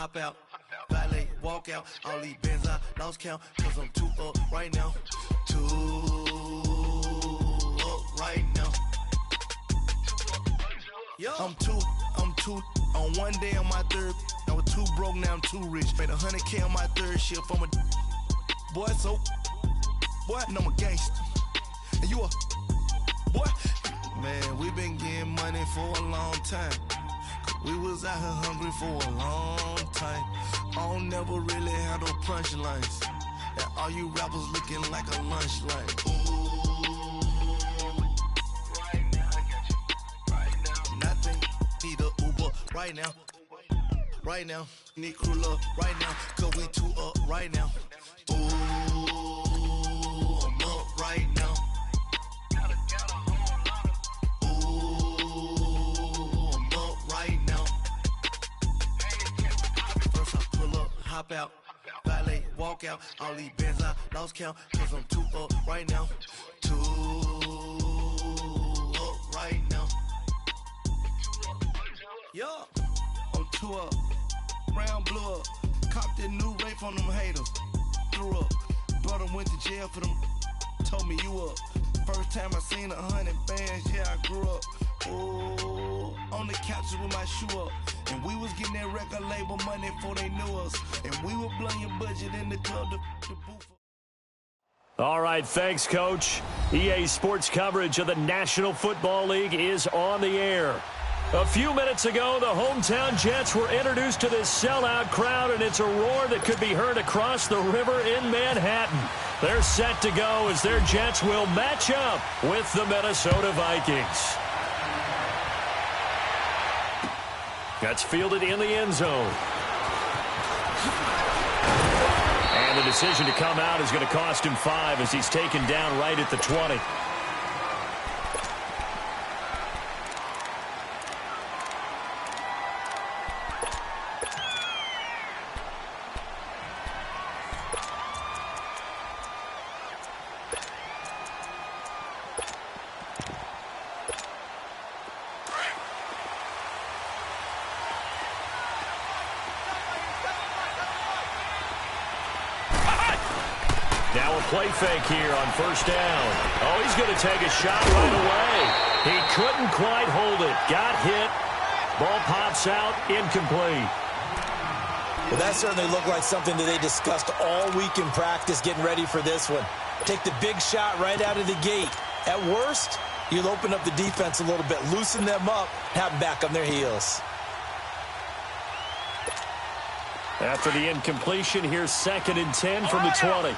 hop out, valet, walk out. All these bands I lost count, cause I'm too up right now. Too up right now. I'm too on one day on my third. I was too broke, now I'm too rich. Made 100K on my third shift. I'm a boy, so boy, and I'm a gangster. And you a boy. Man, we been getting money for a long time. We was out here hungry for a long time. I don't never really have no punchlines. And all you rappers looking like a lunch line. Right now, I got you. Right now. Nothing. Need a Uber right now. Right now. Need crew love right now. Cause we too up right now. Ooh, I'm up right now. Hop out, valet, walk out. All these bands I lost count, cause I'm too up right now. Too up right now. Yeah, I'm too up. Round blew up. Copped that new rape on them haters. Threw up. Brother went to jail for them. Told me you up. First time I seen 100 bands, yeah, I grew up. Ooh, on the couches with my shoe up. And we was getting that record label money before they knew us. And we were blowing your budget in the club to booth. All right, thanks, Coach. EA Sports coverage of the National Football League is on the air. A few minutes ago, the hometown Jets were introduced to this sellout crowd, and it's a roar that could be heard across the river in Manhattan. They're set to go as their Jets will match up with the Minnesota Vikings. That's fielded in the end zone. And the decision to come out is going to cost him 5 as he's taken down right at the 20. Now a play fake here on first down. Oh, he's going to take a shot right away. He couldn't quite hold it. Got hit. Ball pops out. Incomplete. Well, that certainly looked like something that they discussed all week in practice getting ready for this one. Take the big shot right out of the gate. At worst, you'll open up the defense a little bit, loosen them up, have them back on their heels. After the incompletion, here's 2nd and 10 from the 20.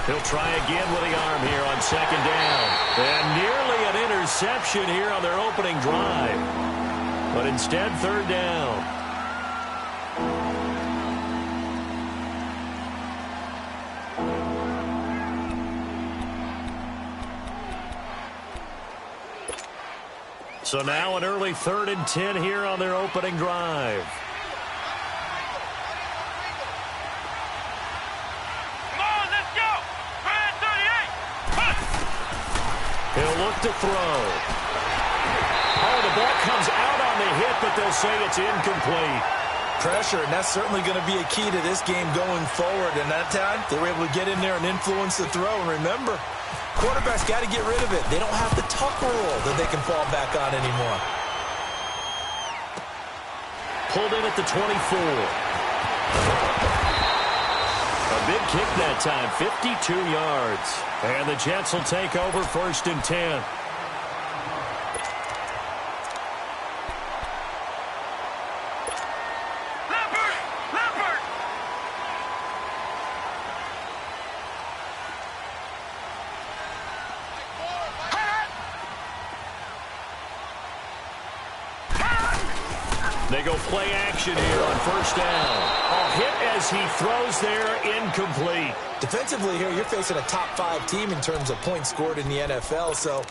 He'll try again with the arm here on 2nd down. And nearly an interception here on their opening drive. But instead, 3rd down. So now an early 3rd and 10 here on their opening drive. He'll look to throw. Oh, the ball comes out on the hit, but they'll say it's incomplete. Pressure, and that's certainly going to be a key to this game going forward. And that time, they were able to get in there and influence the throw. And remember, quarterbacks got to get rid of it. They don't have the tuck rule that they can fall back on anymore. Pulled in at the 24. A big kick that time, 52 yards. And the Jets will take over 1st and 10. They go play action here on 1st down. A hit as he throws there, incomplete. Defensively here, you're facing a top 5 team in terms of points scored in the NFL. So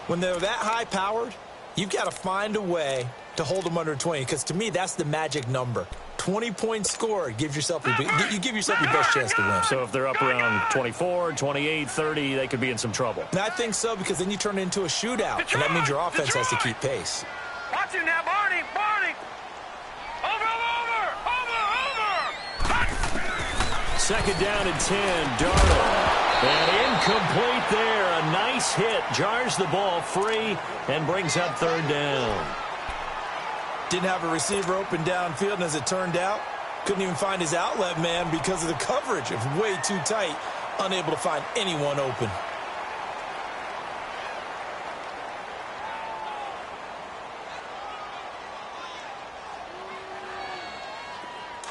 when they're that high-powered, you've got to find a way to hold them under 20. Because to me, that's the magic number. 20-point score, you give yourself your best chance to win. So if they're up around 24, 28, 30, they could be in some trouble. And I think so, because then you turn it into a shootout, and that means your offense has to keep pace. Watch him now, Barney. Over. Second down and 10, Darnold. And incomplete there. A nice hit. Jars the ball free and brings up third down. Didn't have a receiver open downfield, and as it turned out, couldn't even find his outlet man because of the coverage. It was way too tight. Unable to find anyone open.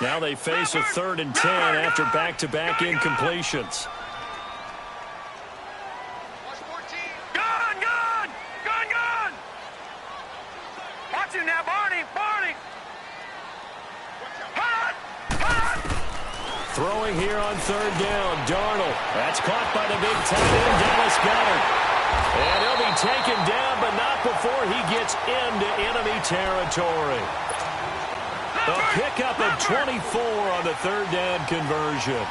Now they face a third and 10 after back-to-back incompletions. Gun! Watch him now, Barney. Hot! Throwing here on third down, Darnold. That's caught by the big tight end, Dallas Goedert. And he'll be taken down, but not before he gets into enemy territory. A pickup of 24 on the third down conversion.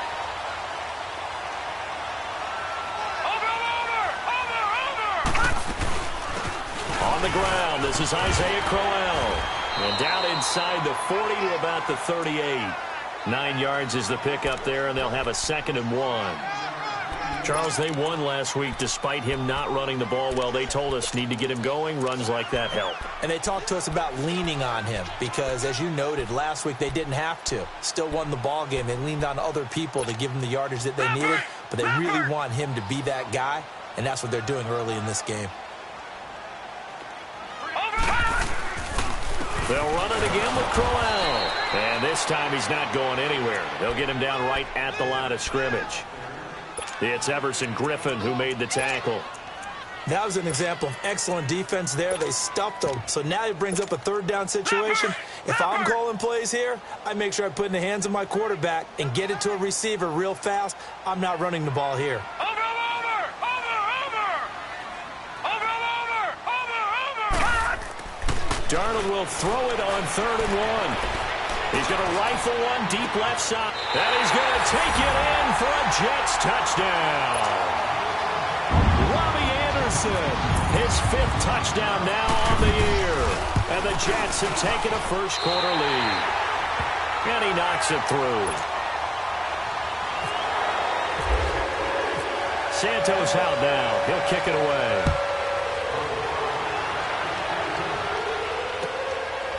On the ground, this is Isaiah Crowell. And down inside the 40 to about the 38. 9 yards is the pickup there, and they'll have a 2nd and 1. Charles, they won last week despite him not running the ball well. They told us need to get him going. Runs like that help. And they talked to us about leaning on him because, as you noted, last week they didn't have to. Still won the ball game. They leaned on other people to give them the yardage that they needed, but they really want him to be that guy, and that's what they're doing early in this game. They'll run it again with Crowell. And this time he's not going anywhere. They'll get him down right at the line of scrimmage. It's Everson Griffin who made the tackle. That was an example of excellent defense there. They stuffed him. So now he brings up a third down situation. If I'm calling plays here, I make sure I put it in the hands of my quarterback and get it to a receiver real fast. I'm not running the ball here. Darnold will throw it on 3rd and 1. He's going to rifle one deep left side. And he's going to take it in for a Jets touchdown. Robbie Anderson, his 5th touchdown now on the year. And the Jets have taken a first-quarter lead. And he knocks it through. Santos out now. He'll kick it away.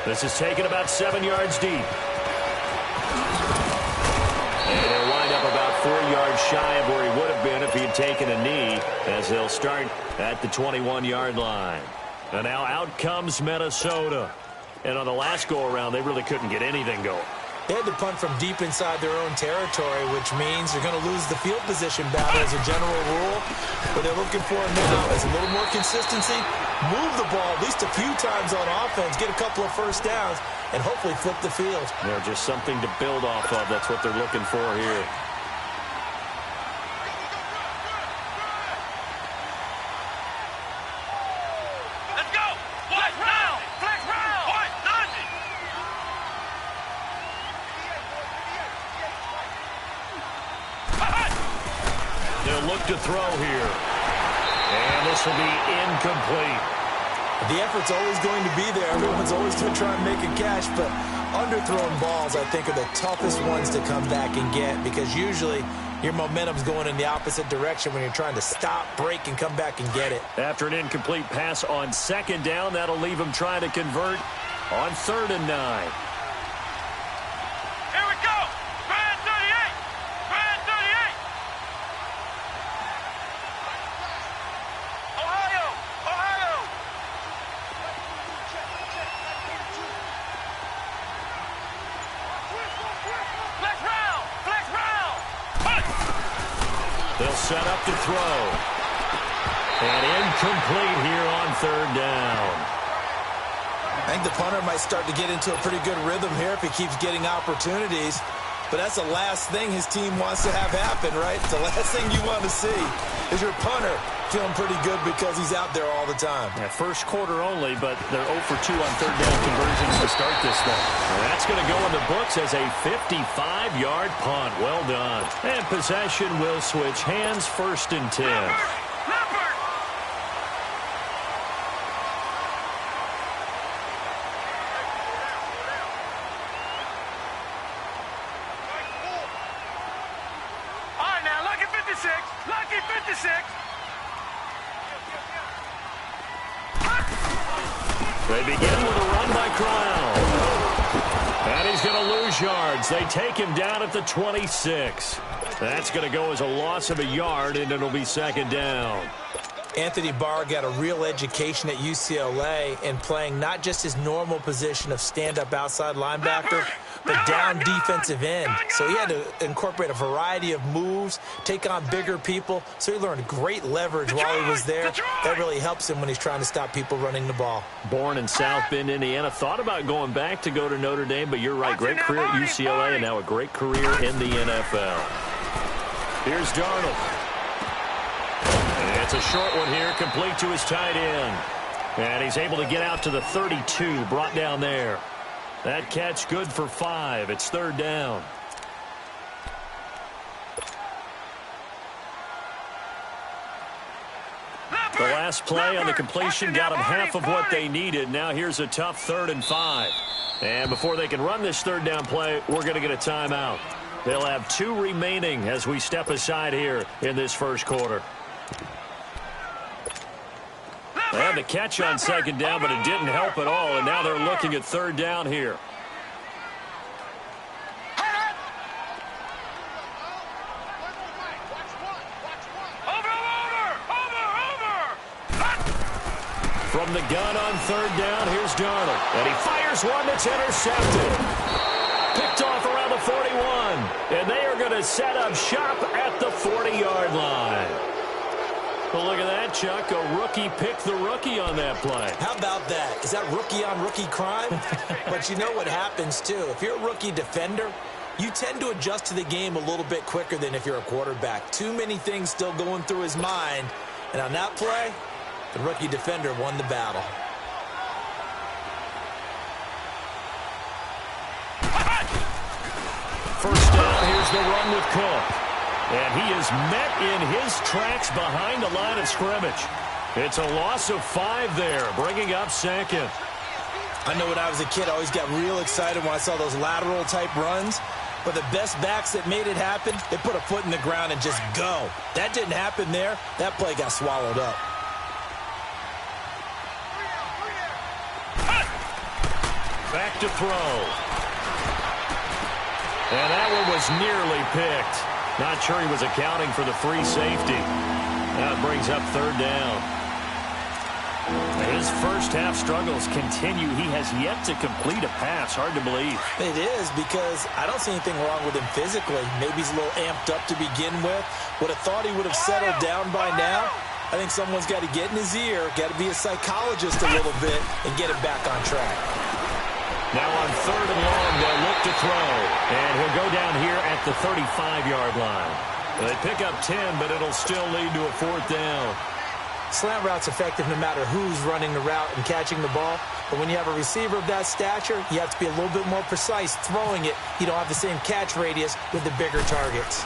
This is taken about 7 yards deep. And he'll wind up about 4 yards shy of where he would have been if he had taken a knee, as they'll start at the 21-yard line. And now out comes Minnesota. And on the last go-around, they really couldn't get anything going. They had to punt from deep inside their own territory, which means they're going to lose the field position battle as a general rule. What they're looking for now is a little more consistency, move the ball at least a few times on offense, get a couple of first downs, and hopefully flip the field. Just something to build off of. That's what they're looking for here. Look to throw here. And this will be incomplete. The effort's always going to be there. Everyone's always going to try and make a catch, but underthrown balls, I think, are the toughest ones to come back and get because usually your momentum's going in the opposite direction when you're trying to stop, break, and come back and get it. After an incomplete pass on 2nd down, that'll leave him trying to convert on 3rd and 9. They'll set up to throw. And incomplete here on 3rd down. I think the punter might start to get into a pretty good rhythm here if he keeps getting opportunities. But that's the last thing his team wants to have happen, right? The last thing you want to see is your punter feeling pretty good because he's out there all the time. Yeah, first quarter only, but they're 0 for 2 on third down conversions to start this thing. And that's going to go in the books as a 55-yard punt. Well done. And possession will switch hands, 1st and 10. Lucky 56. They begin with a run by Crowell. And he's going to lose yards. They take him down at the 26. That's going to go as a loss of a yard, and it'll be 2nd down. Anthony Barr got a real education at UCLA in playing not just his normal position of stand-up outside linebacker, but down defensive end. So he had to incorporate a variety of moves, take on bigger people. So he learned great leverage while he was there. That really helps him when he's trying to stop people running the ball. Born in South Bend, Indiana. Thought about going back to go to Notre Dame, but you're right. Great career at UCLA and now a great career in the NFL. Here's Darnold. It's a short one here, complete to his tight end. And he's able to get out to the 32, brought down there. That catch good for 5. It's 3rd down. The last play on the completion got them half of what they needed. Now here's a tough 3rd and 5. And before they can run this 3rd down play, we're going to get a timeout. They'll have 2 remaining as we step aside here in this first quarter. They had the catch on 2nd down, but it didn't help at all, and now they're looking at 3rd down here. From the gun on 3rd down, here's Darnold. And he fires one that's intercepted. Picked off around the 41. And they are going to set up shop at the 40-yard line. Well, look at that, Chuck. A rookie picked the rookie on that play. How about that? Is that rookie-on-rookie crime? But you know what happens, too. If you're a rookie defender, you tend to adjust to the game a little bit quicker than if you're a quarterback. Too many things still going through his mind. And on that play, the rookie defender won the battle. First down, here's the run with Cook. And he is met in his tracks behind the line of scrimmage. It's a loss of 5 there, bringing up 2nd. I know when I was a kid, I always got real excited when I saw those lateral-type runs. But the best backs that made it happen, they put a foot in the ground and just go. That didn't happen there. That play got swallowed up. Back to throw. And that one was nearly picked. Not sure he was accounting for the free safety. That brings up 3rd down. His first half struggles continue. He has yet to complete a pass. Hard to believe. It is, because I don't see anything wrong with him physically. Maybe he's a little amped up to begin with. Would have thought he would have settled down by now. I think someone's got to get in his ear, got to be a psychologist a little bit, and get it back on track. Now on 3rd and long, they'll look to throw. And he'll go down here at the 35-yard line. They pick up 10, but it'll still lead to a 4th down. Slant route's effective no matter who's running the route and catching the ball. But when you have a receiver of that stature, you have to be a little bit more precise throwing it. You don't have the same catch radius with the bigger targets.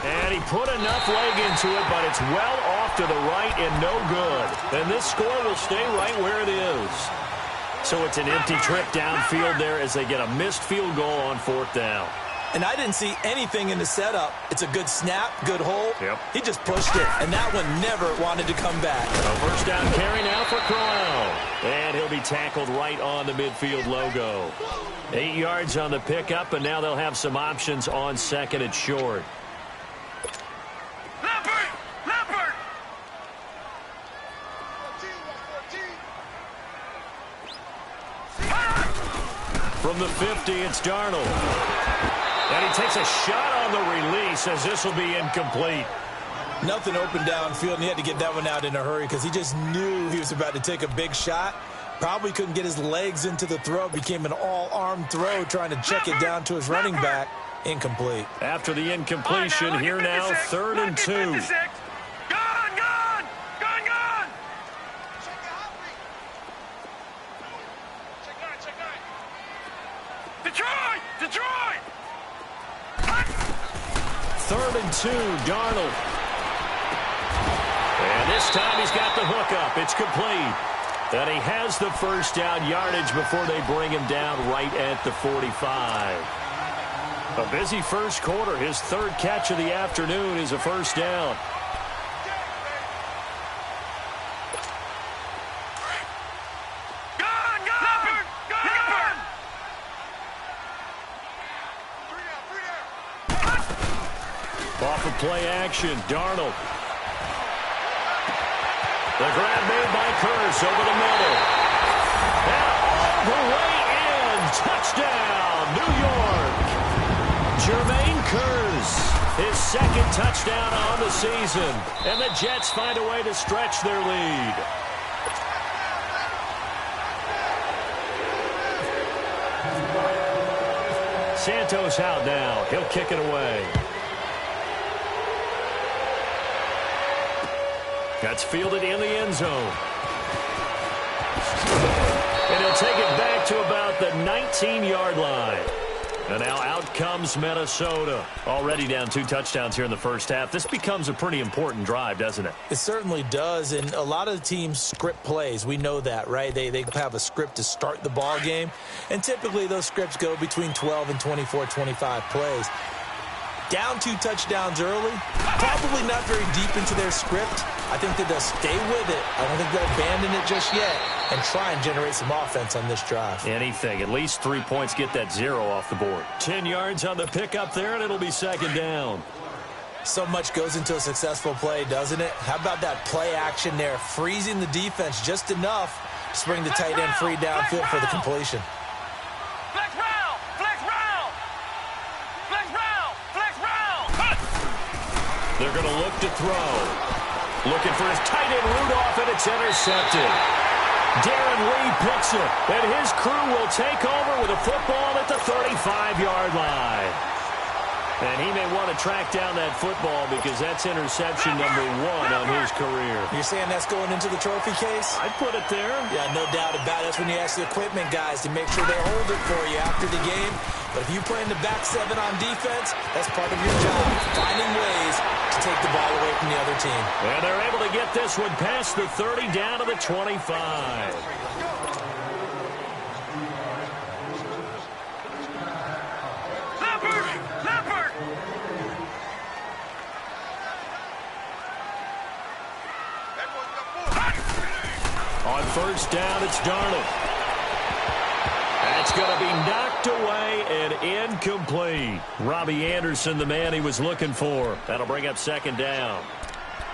And he put enough leg into it, but it's well off to the right and no good. And this score will stay right where it is. So it's an empty trip downfield there as they get a missed field goal on 4th down. And I didn't see anything in the setup. It's a good snap, good hold. Yep. He just pushed it, and that one never wanted to come back. A first down carry now for Crowell. And he'll be tackled right on the midfield logo. 8 yards on the pickup, and now they'll have some options on 2nd and short. From the 50, it's Darnold. And he takes a shot on the release as this will be incomplete. Nothing open downfield, and he had to get that one out in a hurry because he just knew he was about to take a big shot. Probably couldn't get his legs into the throw. Became an all-arm throw trying to check it down to his running back. Incomplete. After the incompletion, here now, 3rd and 2. Gone, gone! Gone, gone! Detroit! Detroit! 3rd and 2, Darnold. And this time he's got the hook up. It's complete. And he has the first down yardage before they bring him down right at the 45. A busy first quarter. His 3rd catch of the afternoon is a first down. Off of play action, Darnold. The grab made by Curse over the middle. And all the way in. Touchdown, New York. Jermaine Curse, his 2nd touchdown on the season. And the Jets find a way to stretch their lead. Santos out now. He'll kick it away. That's fielded in the end zone. And he'll take it back to about the 19-yard line. And now out comes Minnesota. Already down 2 touchdowns here in the first half. This becomes a pretty important drive, doesn't it? It certainly does, and a lot of the teams script plays. We know that, right? They have a script to start the ball game, and typically those scripts go between 12 and 24, 25 plays. Down 2 touchdowns early, probably not very deep into their script. I think that they'll stay with it. I don't think they'll abandon it just yet and try and generate some offense on this drive. Anything. At least 3 points, get that 0 off the board. 10 yards on the pickup there, and it'll be 2nd down. So much goes into a successful play, doesn't it? How about that play action there, freezing the defense just enough to bring the tight end free downfield for the completion. They're going to look to throw. Looking for his tight end Rudolph, and it's intercepted. Darren Lee picks it, and his crew will take over with a football at the 35-yard line. And he may want to track down that football because that's interception number 1 on his career. You're saying that's going into the trophy case? I'd put it there. Yeah, no doubt about it. That's when you ask the equipment guys to make sure they hold it for you after the game. But if you play in the back 7 on defense, that's part of your job, finding ways to take the ball away from the other team. And they're able to get this one past the 30 down to the 25. On first down, it's Darnold. That's going to be knocked away and incomplete. Robbie Anderson, the man he was looking for. That'll bring up 2nd down.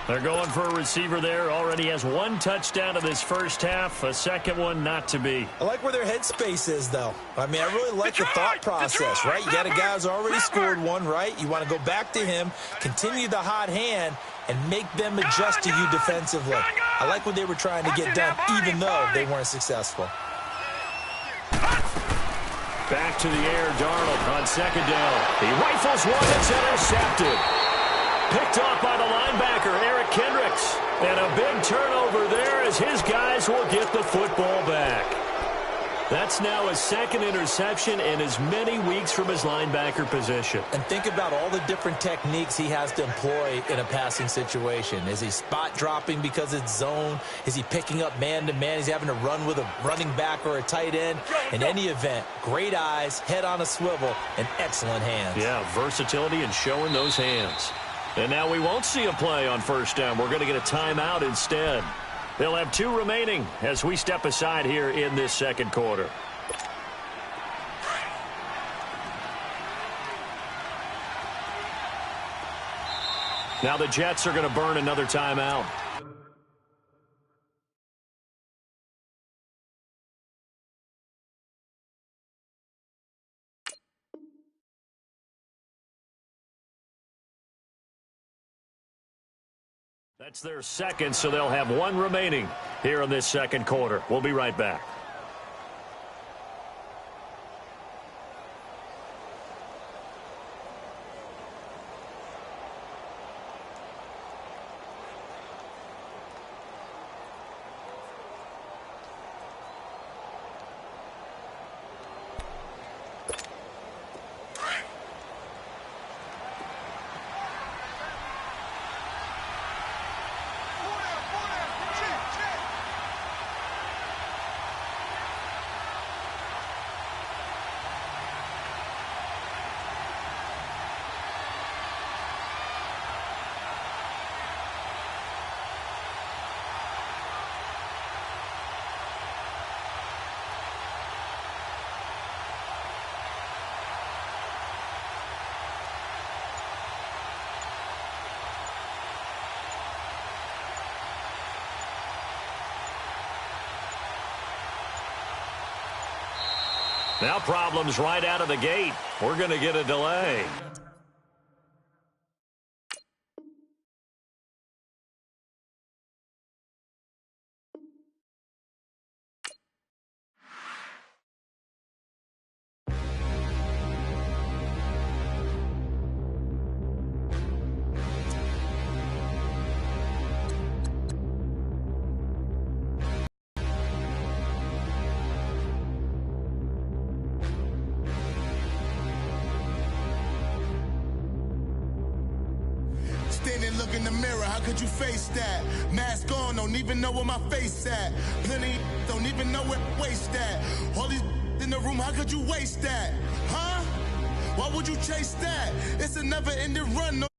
They're going for a receiver there. Already has 1 touchdown in this first half. A 2nd one not to be. I like where their headspace is, though. I mean, I really like the thought process, right? You got a guy who's already scored 1, right? You want to go back to him, continue the hot hand, and make them adjust to you defensively. I like what they were trying to get done, even though they weren't successful. Back to the air, Darnold on 2nd down. He rifles one that's intercepted. Picked off by the linebacker, Eric Kendricks. And a big turnover there as his guys will get the football back. That's now his 2nd interception in as many weeks from his linebacker position. And think about all the different techniques he has to employ in a passing situation. Is he spot dropping because it's zone? Is he picking up man-to-man? Is he having to run with a running back or a tight end? In any event, great eyes, head on a swivel, and excellent hands. Yeah, versatility and showing those hands. And now we won't see a play on first down. We're going to get a timeout instead. They'll have 2 remaining as we step aside here in this 2nd quarter. Now the Jets are going to burn another timeout. That's their 2nd, so they'll have 1 remaining here in this 2nd quarter. We'll be right back. Now problems right out of the gate. We're going to get a delay. Standing, look in the mirror, how could you face that? Mask on, don't even know where my face at. Plenty, don't even know where waste at. All these in the room, how could you waste that? Huh? Why would you chase that? It's a never-ending run. No